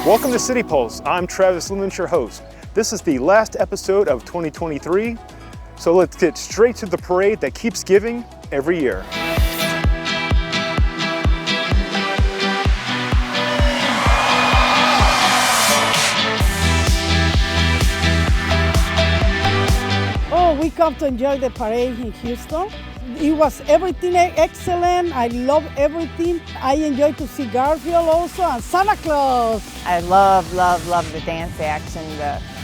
Welcome to City Pulse. I'm Travis Leamons, your host. This is the last episode of 2023, so let's get straight to the parade that keeps giving every year. Oh, we come to enjoy the parade in Houston. It was everything excellent. I love everything. I enjoy to see Garfield also and Santa Claus. I love the dance action,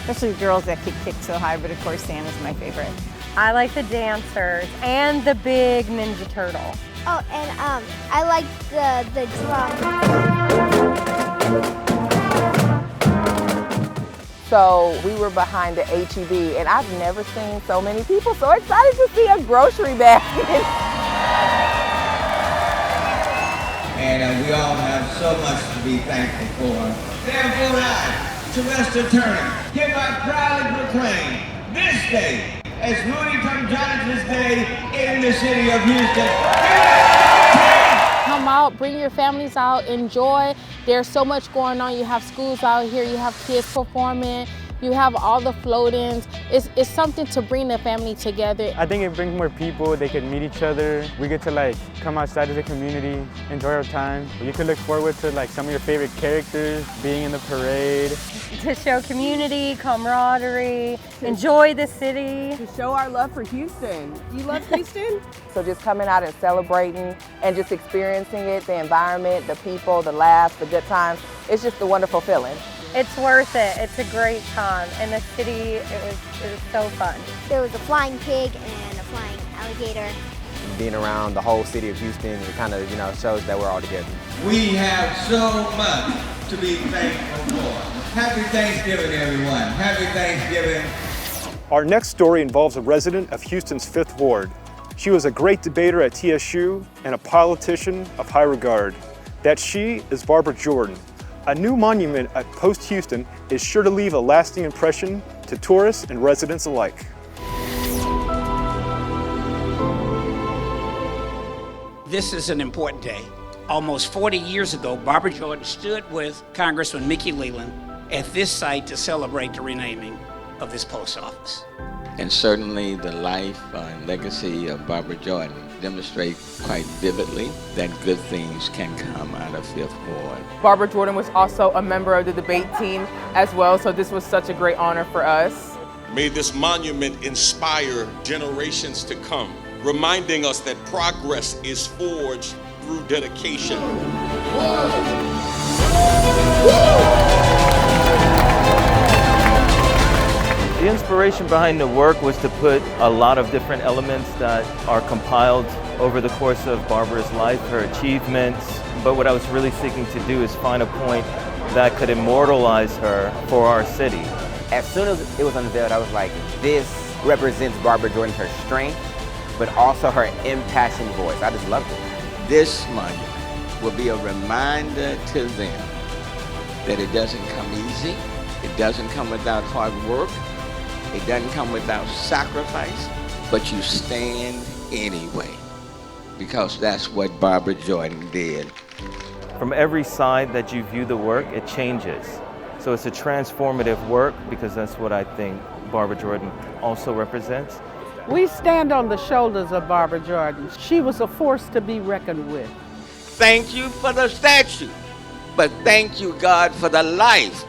especially the girls that kick so high, but of course Santa's my favorite. I like the dancers and the big Ninja Turtle. Oh, and I like the drum. So we were behind the HEB, and I've never seen so many people so excited to see a grocery basket. And we all have so much to be thankful for. Therefore I, Sylvester Turner, hereby proudly proclaim this day as Rudy Johnson's Day in the city of Houston. Come out, bring your families out, enjoy. There's so much going on. You have schools out here, you have kids performing, you have all the float-ins. It's something to bring the family together. I think it brings more people, they can meet each other. We get to come outside as a community, enjoy our time. You can look forward to some of your favorite characters being in the parade. To show community, camaraderie, enjoy the city. To show our love for Houston. You love Houston? So just coming out and celebrating and just experiencing it, the environment, the people, the laughs, the good times. It's just a wonderful feeling. It's worth it. It's a great time. And the city, it was so fun. There was a flying pig and a flying alligator. Being around the whole city of Houston, it kind of, shows that we're all together. We have so much to be thankful for. Happy Thanksgiving, everyone. Happy Thanksgiving. Our next story involves a resident of Houston's 5th Ward. She was a great debater at TSU and a politician of high regard. That she is Barbara Jordan. A new monument at Post Houston is sure to leave a lasting impression to tourists and residents alike. This is an important day. Almost 40 years ago, Barbara Jordan stood with Congressman Mickey Leland at this site to celebrate the renaming of this post office. And certainly the life and legacy of Barbara Jordan demonstrate quite vividly that good things can come out of 5th Ward. Barbara Jordan was also a member of the debate team as well, so this was such a great honor for us. May this monument inspire generations to come, reminding us that progress is forged through dedication. The inspiration behind the work was to put a lot of different elements that are compiled over the course of Barbara's life, her achievements. But what I was really seeking to do is find a point that could immortalize her for our city. As soon as it was unveiled, I was like, this represents Barbara Jordan, her strength, but also her impassioned voice. I just loved it. This monument will be a reminder to them that it doesn't come easy, it doesn't come without hard work, it doesn't come without sacrifice, but you stand anyway, because that's what Barbara Jordan did. From every side that you view the work, it changes. So it's a transformative work because that's what I think Barbara Jordan also represents. We stand on the shoulders of Barbara Jordan. She was a force to be reckoned with. Thank you for the statue, but thank you, God, for the life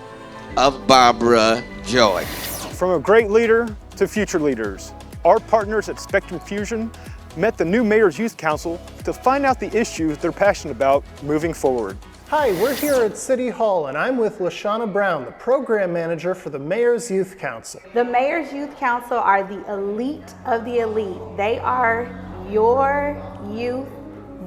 of Barbara Jordan. From a great leader to future leaders, our partners at Spectrum Fusion met the new Mayor's Youth Council to find out the issues they're passionate about moving forward. Hi, we're here at City Hall and I'm with LaShawna Brown, the program manager for the Mayor's Youth Council. The Mayor's Youth Council are the elite of the elite. They are your youth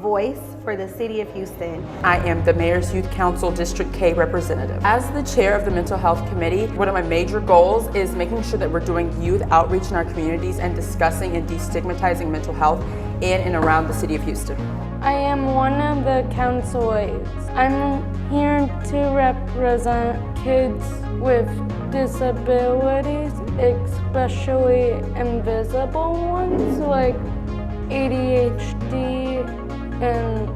voice for the city of Houston. I am the Mayor's Youth Council District K representative. As the chair of the Mental Health Committee, one of my major goals is making sure that we're doing youth outreach in our communities and discussing and destigmatizing mental health in and around the city of Houston. I am one of the council aides. I'm here to represent kids with disabilities, especially invisible ones like ADHD and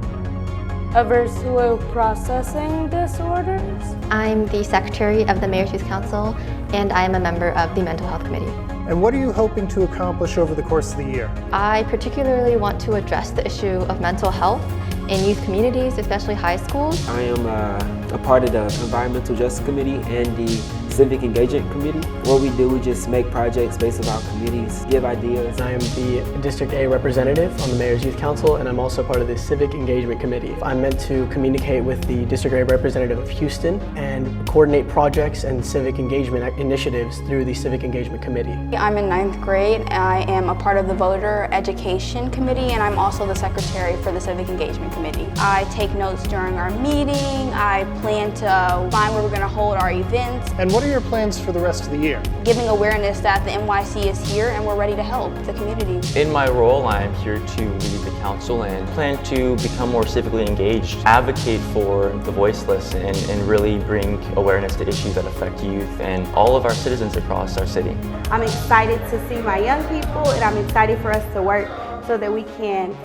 averse to processing disorders. I'm the secretary of the Mayor's Youth Council, and I am a member of the Mental Health Committee. And what are you hoping to accomplish over the course of the year? I particularly want to address the issue of mental health in youth communities, especially high schools. I am a part of the Environmental Justice Committee and the Civic Engagement Committee. What we do, we just make projects based on our communities, give ideas. I am the District A representative on the Mayor's Youth Council, and I'm also part of the Civic Engagement Committee. I'm meant to communicate with the District A representative of Houston and coordinate projects and civic engagement initiatives through the Civic Engagement Committee. I'm in 9th grade. I am a part of the Voter Education Committee, and I'm also the secretary for the Civic Engagement Committee. I take notes during our meeting. I plan to find where we're going to hold our events. And what are your plans for the rest of the year? Giving awareness that the NYC is here and we're ready to help the community. In my role, I'm here to lead the council and plan to become more civically engaged, advocate for the voiceless, and really bring awareness to issues that affect youth and all of our citizens across our city. I'm excited to see my young people, and I'm excited for us to work so that we can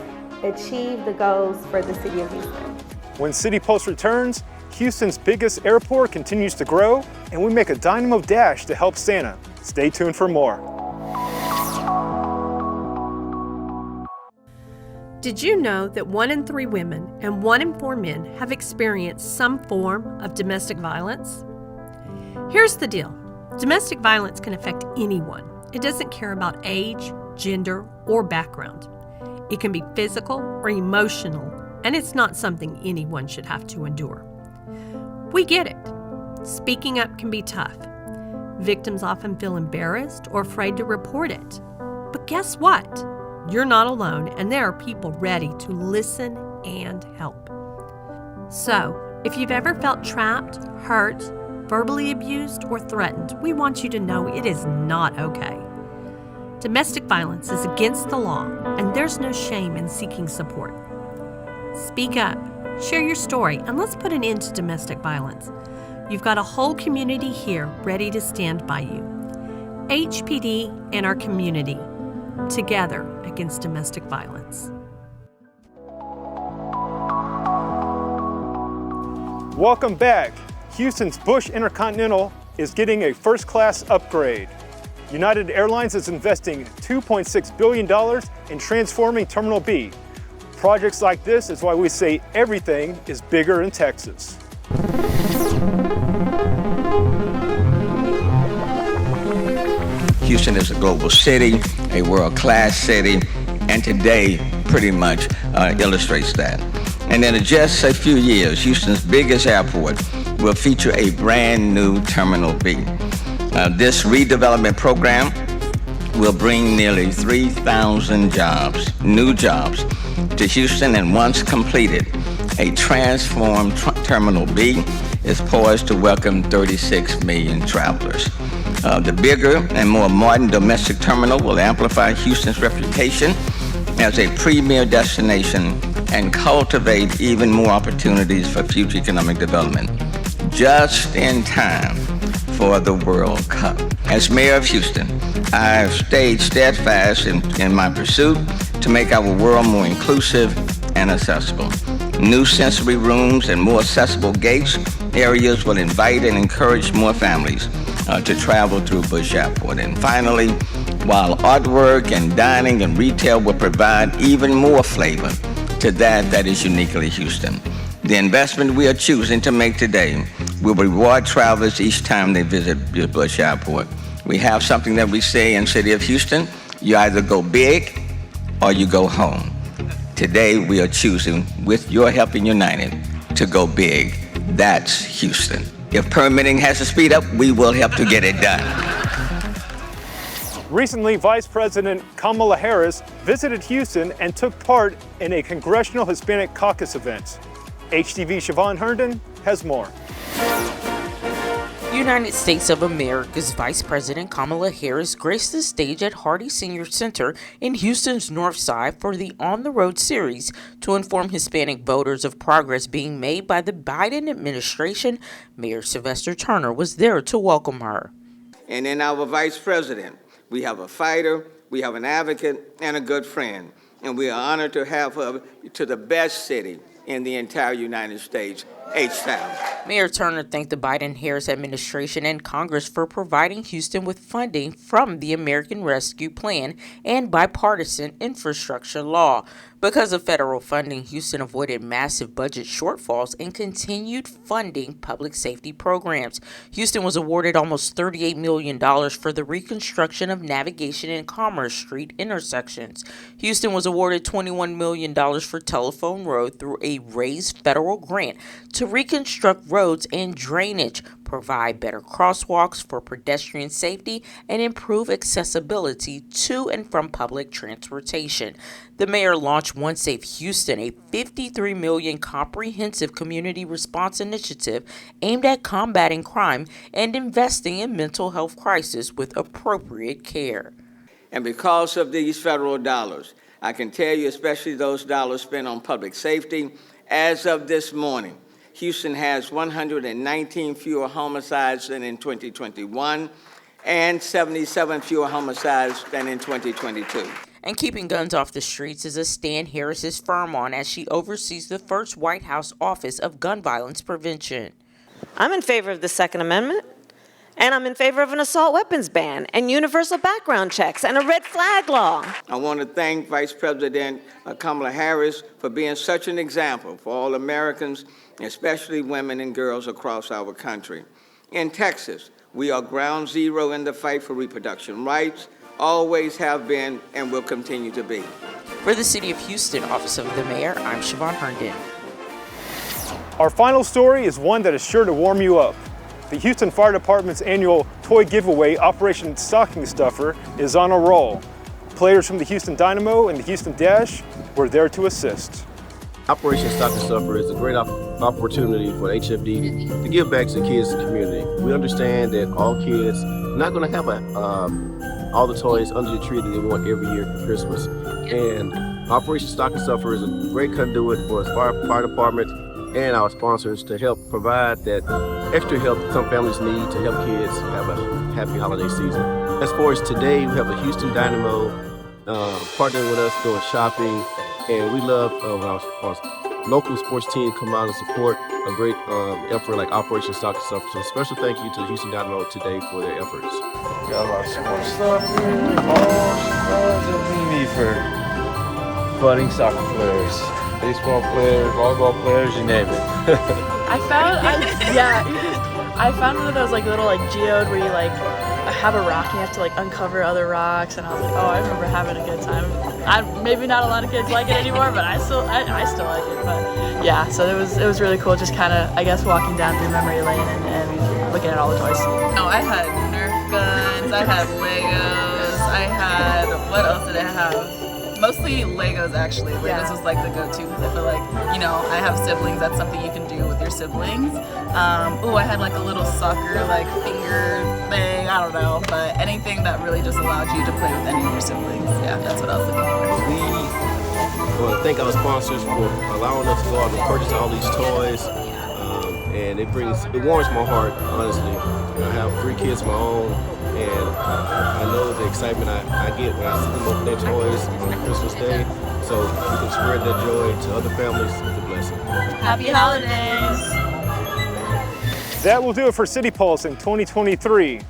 achieve the goals for the city of Houston. When City Post returns, Houston's biggest airport continues to grow, and we make a Dynamo Dash to help Santa. Stay tuned for more. Did you know that 1 in 3 women and 1 in 4 men have experienced some form of domestic violence? Here's the deal. Domestic violence can affect anyone. It doesn't care about age, gender, or background. It can be physical or emotional, and it's not something anyone should have to endure. We get it. Speaking up can be tough. Victims often feel embarrassed or afraid to report it. But guess what? You're not alone, and there are people ready to listen and help. So, if you've ever felt trapped, hurt, verbally abused, or threatened, we want you to know it is not okay. Domestic violence is against the law, and there's no shame in seeking support. Speak up, share your story, and let's put an end to domestic violence. You've got a whole community here ready to stand by you. HPD and our community, together against domestic violence. Welcome back. Houston's Bush Intercontinental is getting a first-class upgrade. United Airlines is investing $2.6 billion in transforming Terminal B. Projects like this is why we say everything is bigger in Texas. Houston is a global city, a world-class city, and today pretty much illustrates that. And in just a few years, Houston's biggest airport will feature a brand new Terminal B. This redevelopment program will bring nearly 3,000 jobs, new jobs, to Houston, and once completed, a transformed Terminal B is poised to welcome 36 million travelers. The bigger and more modern domestic terminal will amplify Houston's reputation as a premier destination and cultivate even more opportunities for future economic development, just in time for the World Cup. As mayor of Houston, I've stayed steadfast in my pursuit to make our world more inclusive and accessible. New sensory rooms and more accessible gates areas will invite and encourage more families to travel through Bush Airport. And finally, while artwork and dining and retail will provide even more flavor to that is uniquely Houston, the investment we are choosing to make today will reward travelers each time they visit Bush Airport. We have something that we say in the city of Houston: you either go big or you go home. Today we are choosing, with your help in United, to go big. That's Houston. If permitting has to speed up, we will help to get it done. Recently, Vice President Kamala Harris visited Houston and took part in a Congressional Hispanic Caucus event. HTV's ShaVonne Herndon has more. United States of America's Vice President Kamala Harris graced the stage at Hardy Senior Center in Houston's North Side for the On the Road series to inform Hispanic voters of progress being made by the Biden administration. Mayor Sylvester Turner was there to welcome her. And in our Vice President, we have a fighter, we have an advocate, and a good friend. And we are honored to have her to the best city in the entire United States, H-Town. Mayor Turner thanked the Biden-Harris administration and Congress for providing Houston with funding from the American Rescue Plan and bipartisan infrastructure law. Because of federal funding, Houston avoided massive budget shortfalls and continued funding public safety programs. Houston was awarded almost $38 million for the reconstruction of Navigation and Commerce Street intersections. Houston was awarded $21 million for Telephone Road through a raised federal grant to reconstruct roads and drainage, provide better crosswalks for pedestrian safety, and improve accessibility to and from public transportation. The mayor launched One Safe Houston, a $53 million comprehensive community response initiative aimed at combating crime and investing in mental health crisis with appropriate care. And because of these federal dollars, I can tell you, especially those dollars spent on public safety, as of this morning, Houston has 119 fewer homicides than in 2021 and 77 fewer homicides than in 2022. And keeping guns off the streets is a stand Harris is firm on as she oversees the first White House Office of Gun Violence Prevention. I'm in favor of the Second Amendment, and I'm in favor of an assault weapons ban and universal background checks and a red flag law. I want to thank Vice President Kamala Harris for being such an example for all Americans, especially women and girls across our country. In Texas, we are ground zero in the fight for reproduction rights, always have been and will continue to be. For the City of Houston, Office of the Mayor, I'm ShaVonne Herndon. Our final story is one that is sure to warm you up. The Houston Fire Department's annual toy giveaway, Operation Stocking Stuffer, is on a roll. Players from the Houston Dynamo and the Houston Dash were there to assist. Operation Stocking Stuffer is a great opportunity for HFD to give back to the kids in the community. We understand that all kids are not going to have all the toys under the tree that they want every year for Christmas. And Operation Stocking Stuffer is a great conduit for the fire department and our sponsors to help provide that extra help some families need to help kids have a happy holiday season. As far as today, we have the Houston Dynamo partnering with us doing shopping, and we love our local sports team come out and support a great effort like Operation Stocking Stuffer. So a special thank you to the Houston Dynamo today for their efforts. Got a lot of sports stuff here, all that we need for budding soccer players, baseball players, volleyball players, you name it. I found one of those little geode where you have a rock and you have to uncover other rocks, and I was like, oh, I remember having a good time. Maybe not a lot of kids like it anymore, but I still like it. But yeah, so it was really cool, just kind of walking down through memory lane and looking at all the toys. No, I had Nerf guns, I had Legos, I had, what else did I have? Mostly Legos, actually. Legos was the go-to because I feel I have siblings. That's something you can do with your siblings. I had a little soccer finger thing. I don't know, but anything that really just allowed you to play with any of your siblings. Yeah, that's what I was looking for. We want to thank our sponsors for allowing us to go out and purchase all these toys. And it warms my heart, honestly. I have 3 kids of my own, and I know the excitement I get when I see them open their toys on Christmas Day. So we can spread that joy to other families is a blessing. Happy holidays! That will do it for City Pulse in 2023.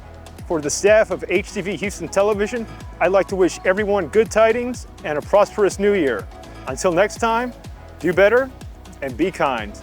For the staff of HTV Houston Television, I'd like to wish everyone good tidings and a prosperous new year. Until next time, do better and be kind.